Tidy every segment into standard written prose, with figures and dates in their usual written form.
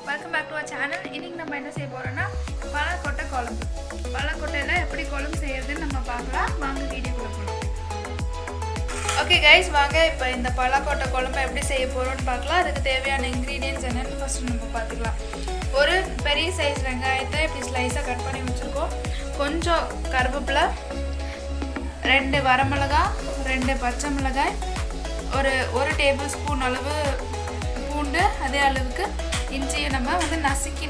Welcome back to our channel. இன்னைக்கு நம்ம என்ன செய்ய போறோம்னா பலாக்கொட்டை குழம்பு. பலாக்கொட்டையில எப்படி குழம்பு செய்யறதுன்னு நம்ம பார்க்கலாம். வாங்க வீடியோக்குள்ள போலாம். Okay guys, வாங்க இப்போ இந்த பலாக்கொட்டை குழம்பு எப்படி செய்ய போறோம்னு பார்க்கலாம். அதுக்கு தேவையான ingredients என்னன்னு ஃபர்ஸ்ட் நம்ம பார்த்துக்கலாம். ஒரு பெரிய சைஸ் வெங்காயத்தை இப்படி ஸ்லைஸா கட் பண்ணி வச்சிருக்கோம். கொஞ்சம் கருவேப்பிலை, 2 வரமிளகாய், 2 பச்சை மிளகாய், ஒரு டேபிள் ஸ்பூன் அளவு பூண்டு, அதே அளவுக்கு இஞ்சியை நம்ம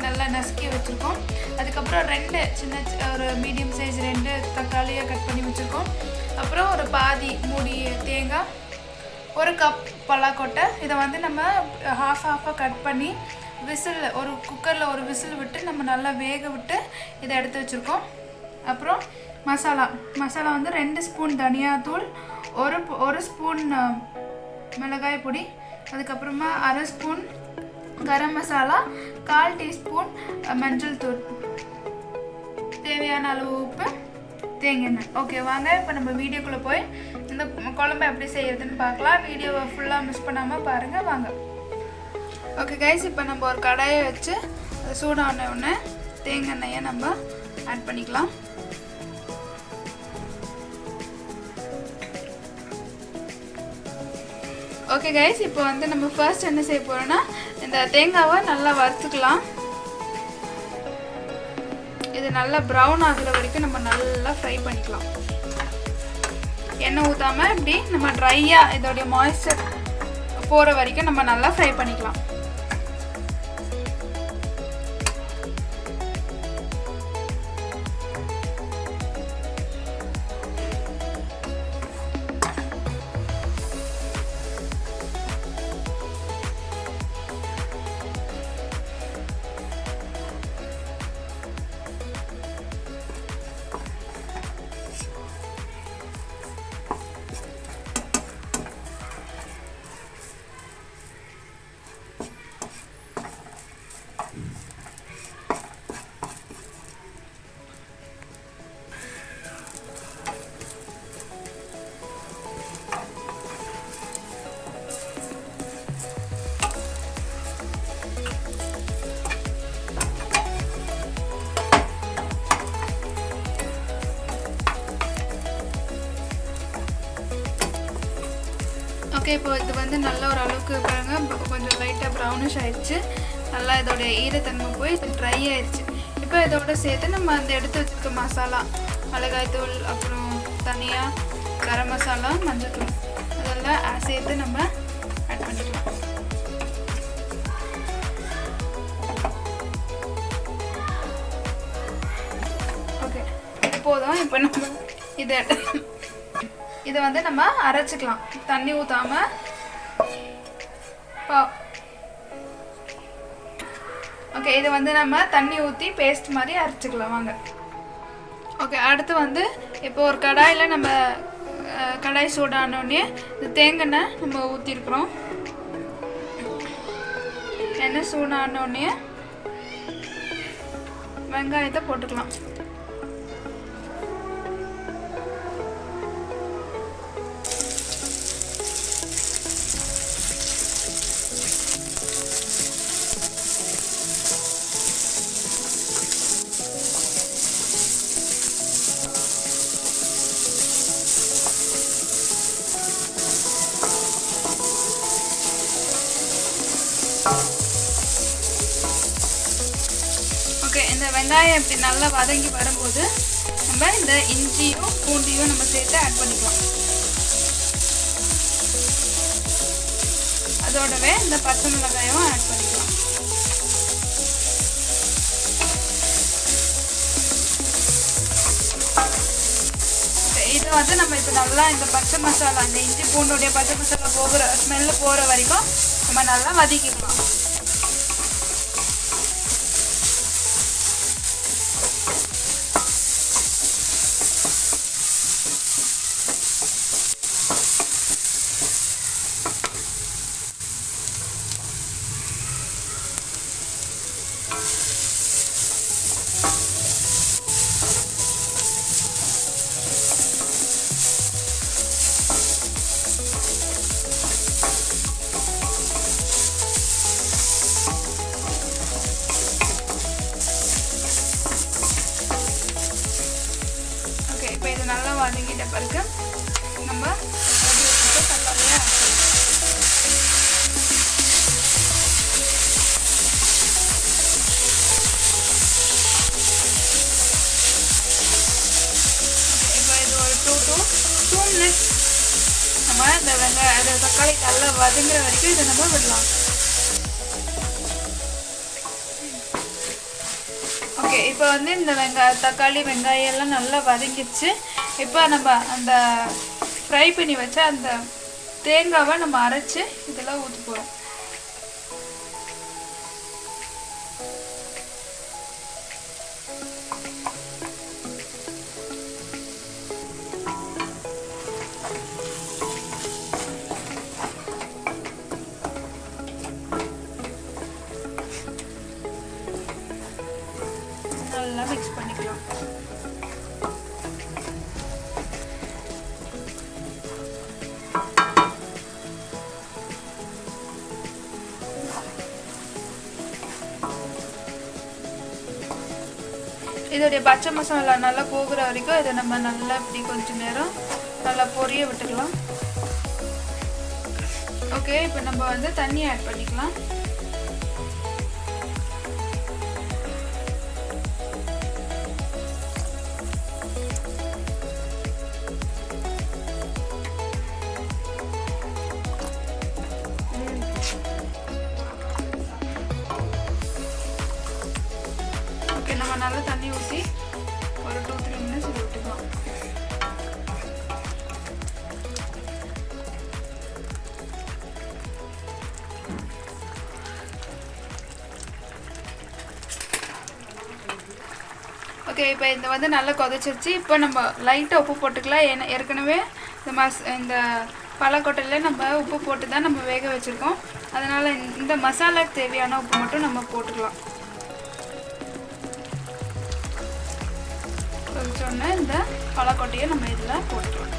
நல்லா நசுக்கி வச்சுருக்கோம். அதுக்கப்புறம் 2 சின்ன ஒரு மீடியம் சைஸ் 2 தக்காளியை கட் பண்ணி வச்சுருக்கோம். அப்புறம் ஒரு பாதி மூடி தேங்காய், 1 கப் பலாக்கொட்டை. இதை நம்ம ஹாஃபாக கட் பண்ணி ஒரு குக்கரில் ஒரு விசில் விட்டு நம்ம நல்லா வேக விட்டு இதை எடுத்து வச்சுருக்கோம். அப்புறம் மசாலா 2 ஸ்பூன் தனியாத்தூள், ஒரு ஸ்பூன் மிளகாய் பொடி, அதுக்கப்புறமா 1/2 ஸ்பூன் கரம் மசாலா, 1/4 டீஸ்பூன் மஞ்சள் தூள், தேவையான அளவு உப்பு, தேங்காய் எண்ணெய். ஓகே, வாங்க இப்போ நம்ம வீடியோக்குள்ளே போய் இந்த குழம்பு எப்படி செய்யறதுன்னு பார்க்கலாம். வீடியோவை ஃபுல்லாக மிஸ் பண்ணாமல் பாருங்கள். வாங்க. ஓகே கைஸ், இப்போ நம்ம ஒரு கடாயை வச்சு சூடான உடனே தேங்காய் எண்ணெயை நம்ம ஆட் பண்ணிக்கலாம். ஓகே கைஸ், இப்போ நம்ம ஃபர்ஸ்ட் என்ன செய்ய போகிறோன்னா இந்த தேங்காவை நல்லா வறுத்துக்கலாம். இது நல்லா ப்ரௌன் ஆகுற வரைக்கும் நம்ம நல்லா ஃப்ரை பண்ணிக்கலாம். எண்ணெய் ஊற்றாமல் இப்படி நம்ம ட்ரையாக இதோடைய மாய்ஸ்சர் போகிற வரைக்கும் நம்ம நல்லா ஃப்ரை பண்ணிக்கலாம். ஓகே, இப்போ இது நல்ல ஒரு அளவுக்கு பாருங்க, கொஞ்சம் லைட்டாக ப்ரௌனிஷ் ஆயிடுச்சு. நல்லா இதோடைய ஈரத்தன்மை போய் ட்ரை ஆயிடுச்சு. இப்போ இதோட சேர்த்து நம்ம எடுத்து வச்சுருக்க மசாலா, மிளகாய்த்தூள், அப்புறம் தனியா, கரம் மசாலா, மஞ்சள் தூள், அதெல்லாம் சேர்த்து நம்ம ஆட் பண்ணிக்கலாம். ஓகே, இது போதும். இப்போ நம்ம இதை நம்ம அரைச்சிக்கலாம், தண்ணி ஊற்றாம. ஓகே, இது நம்ம தண்ணி ஊற்றி பேஸ்ட் மாதிரி அரைச்சிக்கலாம். வாங்க. ஓகே, அடுத்து இப்போ ஒரு கடாயில் நம்ம கடாய் சூடானோடனே இது தேங்காய் எண்ணெய் நம்ம ஊற்றிருக்குறோம். எண்ணெய் சூடானோடனே வெங்காயத்தை போட்டுக்கலாம். ஓகே, இந்த வெங்காயம் இப்படி நல்லா வதங்கி வரும்போது நம்ம இந்த இஞ்சியும் பூண்டியும் நம்ம சேர்த்து ஆட் பண்ணிக்கலாம். அதோடவே இந்த பச்சை மிளகாயும் ஆட் பண்ணிக்கலாம். இது நம்ம இப்போ நல்லா இந்த பச்சை மசாலா, இந்த இஞ்சி பூண்டுடைய பச்சை மசாலா ஸ்மெல்லு போகிற வரைக்கும் நம்ம நல்லா வதக்கிக்கலாம். இப்போ இது நல்லா வதங்கிட்ட பிறகு நம்ம தக்காளியை இப்போ இது ஒரு 2 minutes நம்ம இந்த வெங்காயம் தக்காளி நல்லா வதங்குற வரைக்கும் இதை நம்ம விடலாம். ஓகே, இப்போ வந்து இந்த தக்காளி வெங்காயம் எல்லாம் நல்லா வதங்கிடுச்சு. இப்போ நம்ம அந்த ஃப்ரை பண்ணி வச்ச அந்த தேங்காவை நம்ம அரைச்சி இதெல்லாம் ஊற்றி போகிறோம். நல்லா மிக்ஸ் பண்ணிக்கலாம். இதோடைய பச்சை மசாலா நல்லா போகிற வரைக்கும் இதை நம்ம நல்லா இப்படி கொஞ்சம் நேரம் நல்லா பொரிய விட்டுக்கலாம். ஓகே, இப்போ நம்ம வந்து தண்ணி ஆட் பண்ணிக்கலாம். நம்ம நல்லா தண்ணி ஊற்றி ஒரு 2-3 minutes விட்டுக்கலாம். ஓகே, இப்போ இந்த வந்து நல்லா கொதிச்சிருச்சு. இப்போ நம்ம லைட்டாக உப்பு போட்டுக்கலாம். ஏன்னா ஏற்கனவே இந்த பலாக்கொட்டையில் நம்ம உப்பு போட்டு தான் நம்ம வேக வச்சுருக்கோம். அதனால் இந்த மசாலாக்கு தேவையான உப்பு மட்டும் நம்ம போட்டுக்கலாம். கொஞ்சோன்னு இந்த பலாக்கொட்டையை நம்ம இதில் போட்டுக்கலாம்.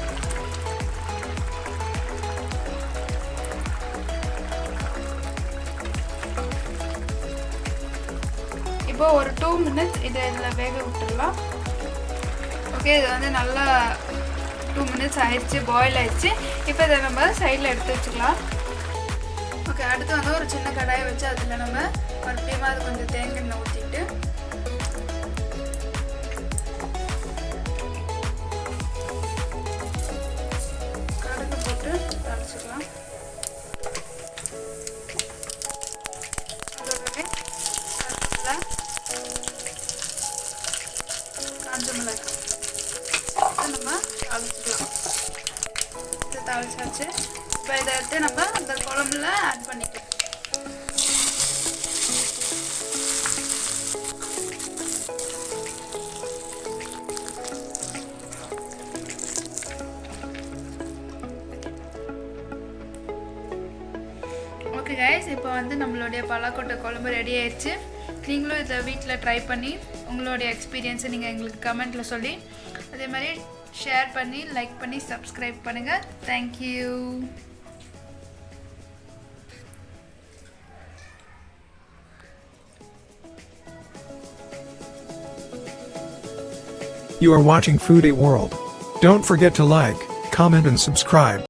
இப்போ ஒரு 2 minutes இதை இதில் வேக விட்டுடலாம். ஓகே, இது வந்து நல்லா 2 minutes ஆயிடுச்சு, பாயில் ஆயிடுச்சு. இப்போ இதை நம்ம சைடில் எடுத்து வச்சுக்கலாம். ஓகே, அடுத்து வந்து ஒரு சின்ன கடாயை வச்சு அதில் நம்ம மறுபடியும் அது கொஞ்சம் தேங்காய் எண்ணெய் ஊற்றிட்டு கடுகு போட்டு தாளிச்சுக்கலாம். அதோடவே காஞ்ச மிளகாய் நம்ம தாளிச்சுக்கலாம். இதை தாளிச்சாச்சு. இப்போ இதை எடுத்து நம்ம அந்த குழம்புல ஆட் பண்ணிக்கலாம். ஓகே கைஸ், இப்போ வந்து நம்மளுடைய பலாக்கொட்டை குழம்பு ரெடி ஆயிடுச்சு. நீங்களும் இதை வீட்டில் ட்ரை பண்ணி உங்களுடைய எக்ஸ்பீரியன்ஸை நீங்கள் எங்களுக்கு கமெண்ட்டில் சொல்லி அதே மாதிரி ஷேர் பண்ணி லைக் பண்ணி சப்ஸ்கிரைப் பண்ணுங்கள். Thank you. You are watching Foodie World. Don't forget to like, comment and subscribe.